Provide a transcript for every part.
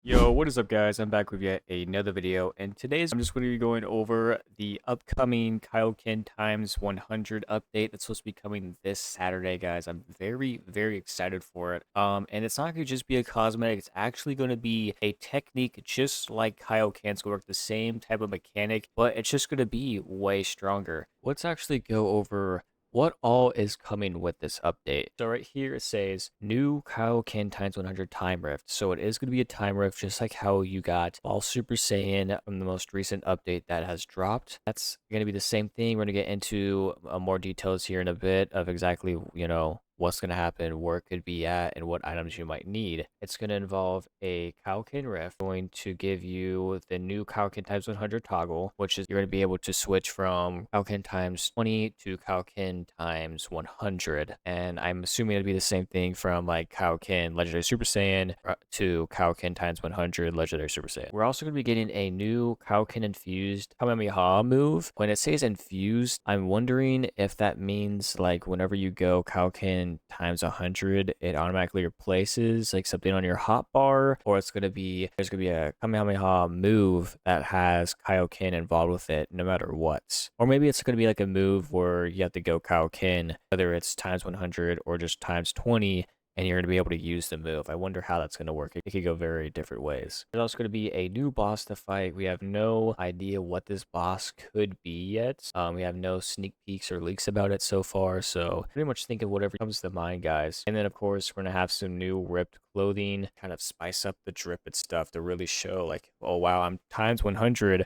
Yo, what is up guys? I'm back with yet another video, and today's I'm just going to be going over the upcoming Kaioken times 100 update that's supposed to be coming this Saturday, guys. I'm very excited for it. And it's not going to just be a cosmetic, it's actually going to be a technique just like Kaioken. It's going to work the same type of mechanic, but it's just going to be way stronger. Let's actually go over what all is coming with this update. So right here it says new Kaioken times 100 time rift. So it is going to be a time rift just like how you got all Super Saiyan from the most recent update that has dropped. That's going to be the same thing. We're going to get into more details here in a bit of exactly, what's going to happen, where it could be at, and what items you might need. It's going to involve a Kaioken rift, going to give you the new Kaioken times 100 toggle, which is you're going to be able to switch from Kaioken times 20 to Kaioken times 100. And I'm assuming it'd be the same thing from like Kaioken Legendary Super Saiyan to Kaioken times 100 Legendary Super Saiyan. We're also going to be getting a new Kaioken infused Kamehameha move. When it says infused, I'm wondering if that means like whenever you go Kaioken times 100, it automatically replaces like something on your hotbar, or there's gonna be a Kamehameha move that has Kaioken involved with it no matter what. Or maybe it's gonna be like a move where you have to go Kaioken, whether it's times 100 or just times 20, and you're going to be able to use the move. I wonder how that's going to work. It could go very different ways. There's also going to be a new boss to fight. We have no idea what this boss could be yet. We have no sneak peeks or leaks about it so far, so pretty much think of whatever comes to mind, guys. And then, of course, we're going to have some new ripped clothing, kind of spice up the drip and stuff to really show like, oh wow, I'm times 100,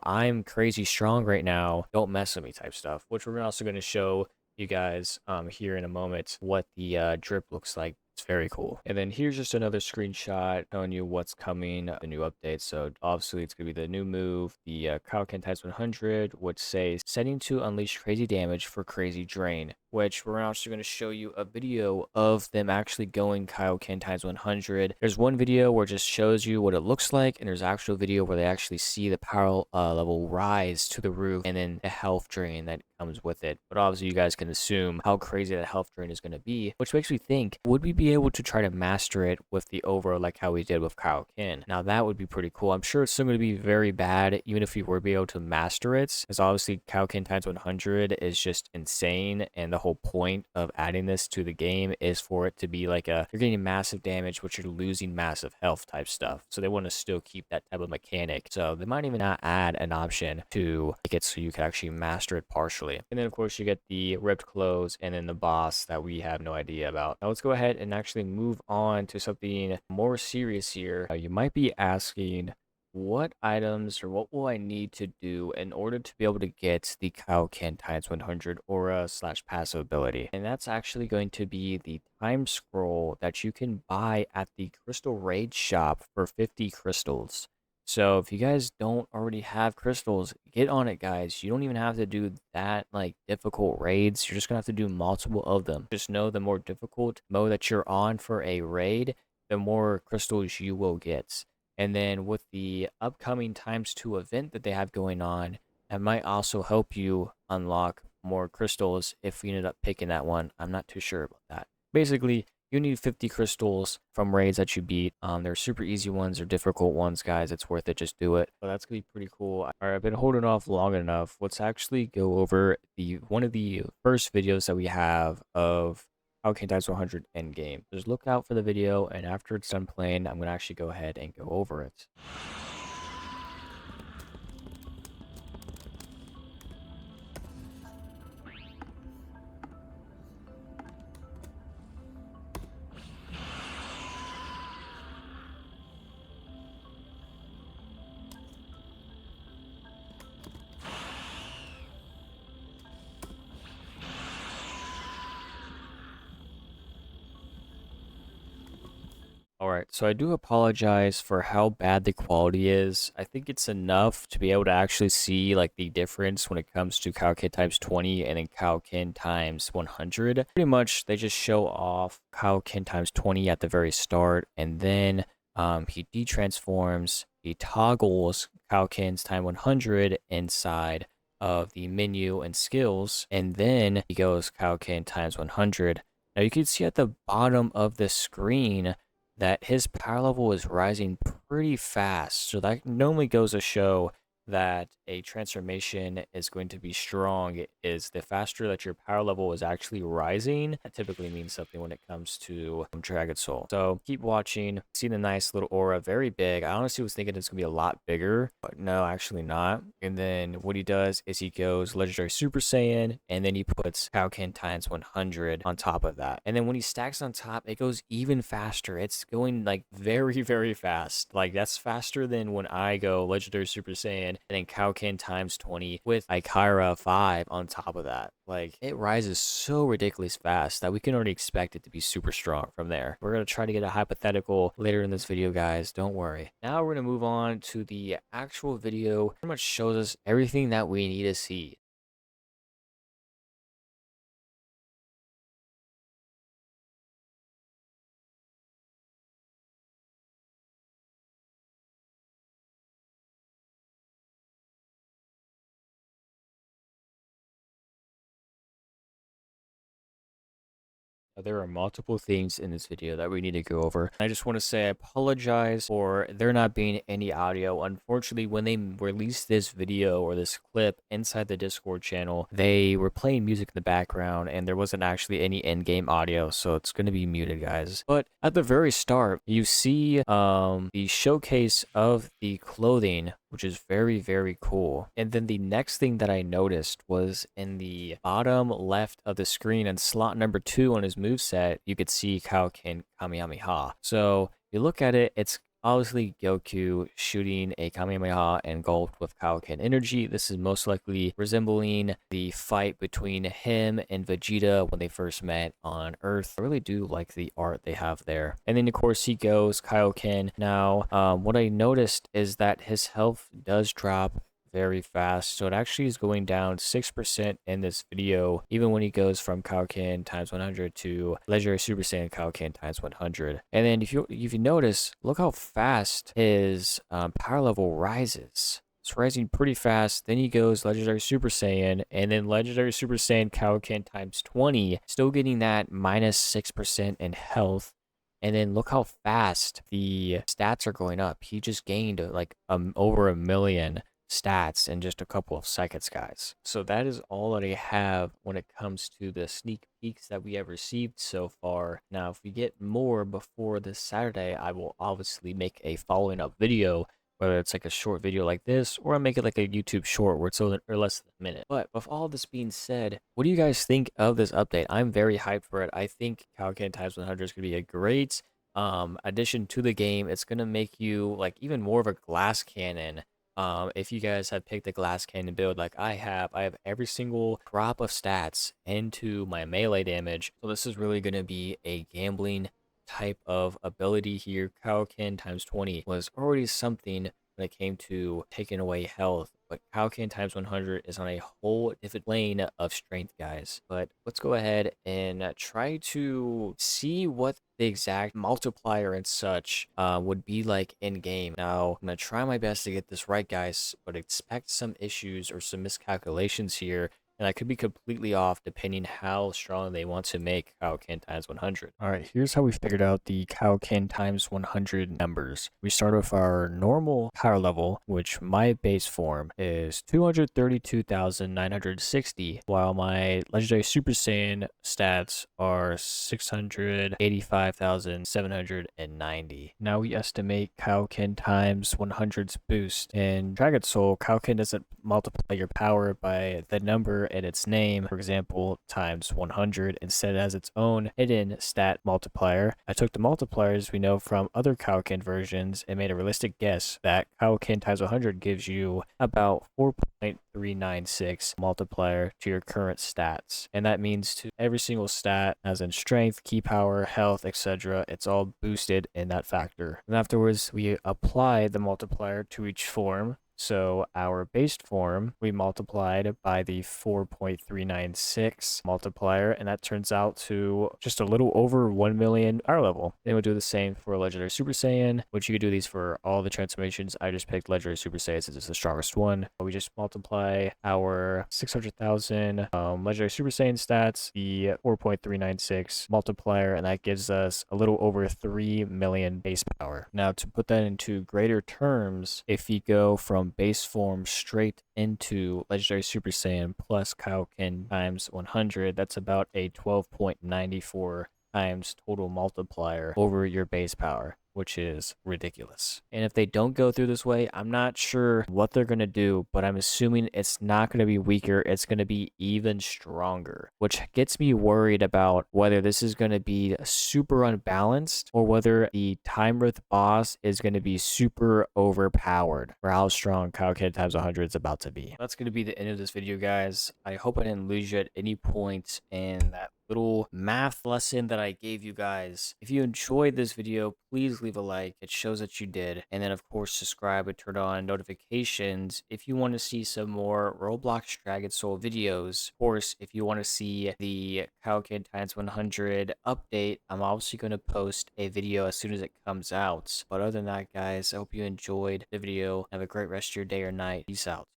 I'm crazy strong right now, don't mess with me type stuff, which we're also going to show you guys here in a moment what the drip looks like. It's very cool. And then here's just another screenshot showing you what's coming, the new update. So obviously it's gonna be the new move, the Kaioken times 100, which says setting to unleash crazy damage for crazy drain, which we're also going to show you a video of them actually going Kaioken times 100. There's one video where it just shows you what it looks like, and there's actual video where they actually see the power level rise to the roof, and then the health drain that comes with it. But obviously you guys can assume how crazy that health drain is going to be, which makes me think, would we be able to try to master it with the over like how we did with Kaioken? Now that would be pretty cool. I'm sure it's still going to be very bad even if we were able to master it, because obviously Kaioken times 100 is just insane, and the whole point of adding this to the game is for it to be like you're getting massive damage but you're losing massive health type stuff, so they want to still keep that type of mechanic. So they might even not add an option to make it so you can actually master it partially. And then of course you get the ripped clothes and then the boss that we have no idea about. Now let's go ahead and actually move on to something more serious here. You might be asking, what items or what will I need to do in order to be able to get the Kaioken times 100 aura / passive ability? And that's actually going to be the time scroll that you can buy at the Crystal Raid shop for 50 crystals. So if you guys don't already have crystals, get on it, guys. You don't even have to do that like difficult raids. You're just gonna have to do multiple of them. Just know the more difficult mode that you're on for a raid, the more crystals you will get. And then with the upcoming times 2 event that they have going on, it might also help you unlock more crystals if you ended up picking that one. I'm not too sure about that. Basically, you need 50 crystals from raids that you beat. They're super easy ones or difficult ones, guys. It's worth it. Just do it. But that's gonna be pretty cool. All right, I've been holding off long enough. Let's actually go over one of the first videos that we have of Kaioken times 100 endgame. Just look out for the video, and after it's done playing, I'm going to actually go ahead and go over it. Alright, so I do apologize for how bad the quality is. I think it's enough to be able to actually see like the difference when it comes to Kaioken times 20 and then Kaioken times 100. Pretty much they just show off Kaioken times 20 at the very start, and then he detransforms, he toggles Kaioken's time 100 inside of the menu and skills, and then he goes Kaioken times 100. Now you can see at the bottom of the screen that his power level is rising pretty fast. So that normally goes to show that a transformation is going to be strong is the faster that your power level is actually rising. That typically means something when it comes to Dragon Soul. So keep watching. See the nice little aura, very big. I honestly was thinking it's gonna be a lot bigger, but no, actually not. And then what he does is he goes Legendary Super Saiyan, and then he puts Kaioken times 100 on top of that. And then when he stacks on top, it goes even faster. It's going like very, very fast. Like that's faster than when I go Legendary Super Saiyan and then Kaioken times 20 with Ikara 5 on top of that. Like, it rises so ridiculous fast that we can already expect it to be super strong from there. We're going to try to get a hypothetical later in this video, guys. Don't worry. Now we're going to move on to the actual video. Pretty much shows us everything that we need to see. There are multiple things in this video that we need to go over. I just want to say I apologize for there not being any audio. Unfortunately, when they released this video or this clip inside the Discord channel, they were playing music in the background and there wasn't actually any in-game audio, so it's going to be muted, guys. But at the very start, you see the showcase of the clothing, which is very, very cool. And then the next thing that I noticed was in the bottom left of the screen and slot number 2 on his moveset, you could see Kaioken Kamehameha. So you look at it, it's obviously Goku shooting a Kamehameha engulfed with Kaioken energy. This is most likely resembling the fight between him and Vegeta when they first met on Earth. I really do like the art they have there. And then of course he goes Kaioken. Now, what I noticed is that his health does drop very fast, so it actually is going down 6% in this video, even when he goes from Kaioken times 100 to Legendary Super Saiyan Kaioken times 100. And then if you notice, look how fast his power level rises. It's rising pretty fast. Then he goes Legendary Super Saiyan, and then Legendary Super Saiyan Kaioken times 20, still getting that minus 6% in health. And then look how fast the stats are going up. He just gained like over 1 million stats in just a couple of seconds, guys. So that is all that I have when it comes to the sneak peeks that we have received so far. Now, if we get more before this Saturday, I will obviously make a following up video, whether it's like a short video like this, or I'll make it like a YouTube short where it's or less than a minute. But with all this being said, what do you guys think of this update? I'm very hyped for it. I think Kaioken times 100 is going to be a great addition to the game. It's going to make you like even more of a glass cannon. If you guys have picked a glass cannon build like I have every single drop of stats into my melee damage. So this is really going to be a gambling type of ability here. Kaioken times 20 was already something when it came to taking away health, but Kaioken times 100 is on a whole different lane of strength, guys. But let's go ahead and try to see what the exact multiplier and such would be like in game. Now, I'm gonna try my best to get this right, guys, but expect some issues or some miscalculations here. And I could be completely off depending how strong they want to make Kaioken times 100. All right, here's how we figured out the Kaioken times 100 numbers. We start with our normal power level, which my base form is 232,960, while my Legendary Super Saiyan stats are 685,790. Now we estimate Kaioken times 100's boost. In Dragon Soul, Kaioken doesn't multiply your power by the number in its name, for example, times 100. Instead, it has its own hidden stat multiplier. I took the multipliers we know from other Kaioken versions and made a realistic guess that Kaioken times 100 gives you about 4.396 multiplier to your current stats. And that means to every single stat, as in strength, key power, health, etc., it's all boosted in that factor. And afterwards, we apply the multiplier to each form. So our base form, we multiplied by the 4.396 multiplier, and that turns out to just a little over 1 million power level. Then we'll do the same for Legendary Super Saiyan, which you could do these for all the transformations. I just picked Legendary Super Saiyan since it's the strongest one. We just multiply our 600,000 Legendary Super Saiyan stats, the 4.396 multiplier, and that gives us a little over 3 million base power. Now, to put that into greater terms, if you go from base form straight into Legendary Super Saiyan plus Kaioken times 100, that's about a 12.94 times total multiplier over your base power, which is ridiculous. And if they don't go through this way, I'm not sure what they're going to do, but I'm assuming it's not going to be weaker. It's going to be even stronger, which gets me worried about whether this is going to be super unbalanced or whether the Time Earth boss is going to be super overpowered for how strong Kaioken times 100 is about to be. That's going to be the end of this video, guys. I hope I didn't lose you at any point in that little math lesson that I gave you guys. If you enjoyed this video, please leave a like. It shows that you did. And then, of course, subscribe and turn on notifications if you want to see some more Roblox Dragon Soul videos. Of course, if you want to see the Kaioken times 100 update, I'm obviously going to post a video as soon as it comes out. But other than that, guys, I hope you enjoyed the video. Have a great rest of your day or night. Peace out.